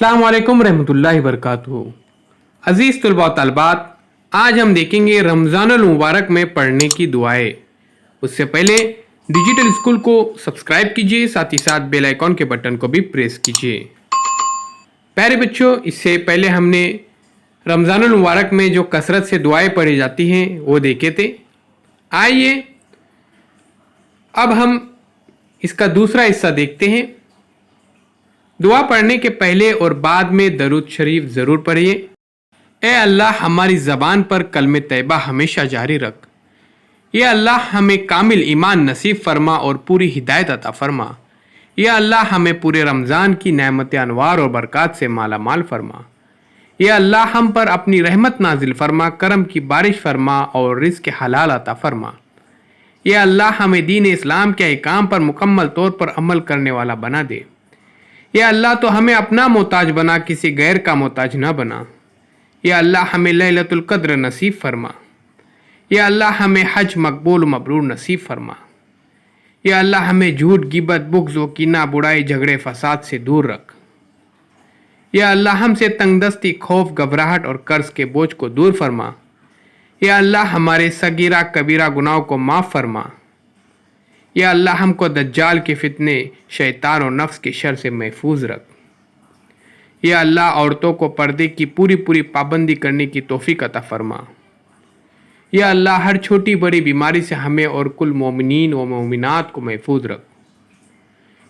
अस्सलाम वालेकुम रहमतुल्लाहि वबरकातुहू। अजीज़ तलबा व तलबात, आज हम देखेंगे रमज़ानुल मुबारक में पढ़ने की दुआएं। उससे पहले डिजिटल स्कूल को सब्सक्राइब कीजिए, साथ ही साथ बेल आइकॉन के बटन को भी प्रेस कीजिए। प्यारे बच्चों, इससे पहले हमने रमज़ानुल मुबारक में जो कसरत से दुआएं पढ़ी जाती हैं वो देखे थे। आइए अब हम इसका दूसरा हिस्सा देखते हैं। दुआ पढ़ने के पहले और बाद में दरूद शरीफ ज़रूर पढ़िए। ए अल्लाह, हमारी ज़बान पर कलमे तैयबा हमेशा जारी रख। या अल्लाह, हमें कामिल ईमान नसीब फरमा और पूरी हिदायत अता फरमा। या अल्लाह, हमें पूरे रमज़ान की नेमत अनवार और बरक़ात से माला माल फरमा। या अल्लाह, हम पर अपनी रहमत नाजिल फरमा, करम की बारिश फरमा और रिज़्क़ हलाल अता फरमा। या अल्लाह, हमें दीन इस्लाम के अहकाम पर मुकम्मल तौर पर अमल करने वाला बना दे। या अल्लाह, तो हमें अपना मोहताज बना, किसी गैर का मोहताज न बना। या अल्लाह, हमें लैलतुल क़द्र नसीब फरमा। या अल्लाह, हमें हज मकबूल मबरूर नसीब फरमा। या अल्लाह, हमें झूठ, गिबत, बुग़्ज़ व कीना, बुराई, झगड़े, फसाद से दूर रख। या अल्लाह, हमसे तंगदस्ती, खौफ, घबराहट और कर्ज के बोझ को दूर फरमा। या अल्लाह, हमारे सगीरा कबीरा गुनाहों को माफ़ फरमा। या अल्लाह, हमको दज्जाल के फितने, शैतान और नफ्स के शर से महफूज रख। या अल्लाह, औरतों को पर्दे की पूरी पाबंदी करने की तौफीक अता फरमा। या अल्लाह, हर छोटी बड़ी बीमारी से हमें और कुल मोमिनीन व मोमिनात को महफूज रख।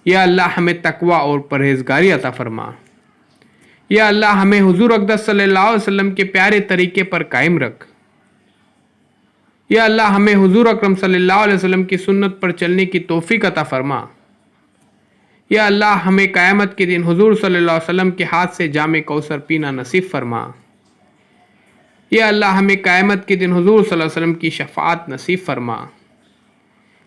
या अल्लाह, हमें तकवा और परहेजगारी अता फरमा। या अल्लाह, हमें हुजूर अक़दस सल्लल्लाहु अलैहि वसल्लम के प्यारे तरीके पर कायम रख। या अल्लाह, हमें हुजूर अकरम सल्लल्लाहु अलैहि वसल्लम की सुन्नत पर चलने की तौफीक अता फरमा। या अल्लाह, हमें क़यामत के दिन हुजूर सल्लल्लाहु अलैहि वसल्लम के हाथ से जामे कौसर पीना नसीब फरमा। या अल्लाह, हमें क़यामत के दिन हुजूर सल्लल्लाहु अलैहि वसल्लम की शफ़ाअत नसीब फरमा।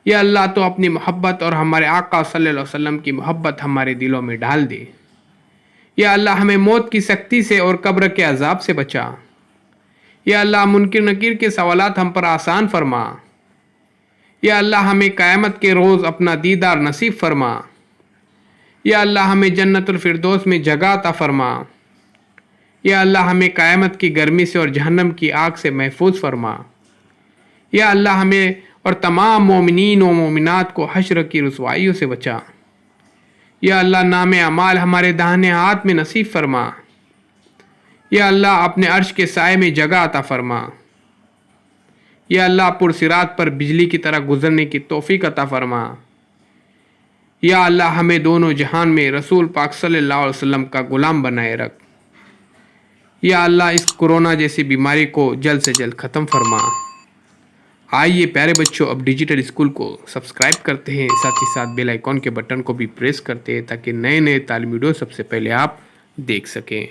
या अल्लाह, तो अपनी मोहब्बत और हमारे आका सल्लल्लाहु अलैहि वसल्लम की मोहब्बत हमारे दिलों में डाल दे। या अल्लाह, हमें मौत की सख्ती से और कब्र के अजाब से बचा। या अल्लाह, मुनकिर नकीर के सवालात हम पर आसान फरमा। या अल्लाह, हमें क़यामत के रोज़ अपना दीदार नसीब फरमा। या अल्लाह, हमें जन्नतुल फिरदौस में जगह अता फरमा। या अल्लाह, हमें क़यामत की गर्मी से और जहन्नम की आग से महफूज फरमा। या अल्लाह, हमें और तमाम मोमिनीन व मोमिनात को हश्र की रुसवाइयों से बचा। या अल्लाह, नामे अमाल हमारे दाहिने हाथ में नसीब फरमा। या अल्लाह, अपने अर्श के साए में जगह अता फरमा। या अल्लाह, पुरसिरात पर बिजली की तरह गुजरने की तौफीक अता फरमा। या अल्लाह, हमें दोनों जहान में रसूल पाक सल्लल्लाहु अलैहि वसल्लम का गुलाम बनाए रख। या अल्लाह, इस कोरोना जैसी बीमारी को जल्द से जल्द ख़त्म फरमा। आइए प्यारे बच्चों, अब डिजिटल स्कूल को सब्सक्राइब करते हैं, साथ ही साथ बेल आइकॉन के बटन को भी प्रेस करते हैं ताकि नए तालीमी वीडियो सबसे पहले आप देख सकें।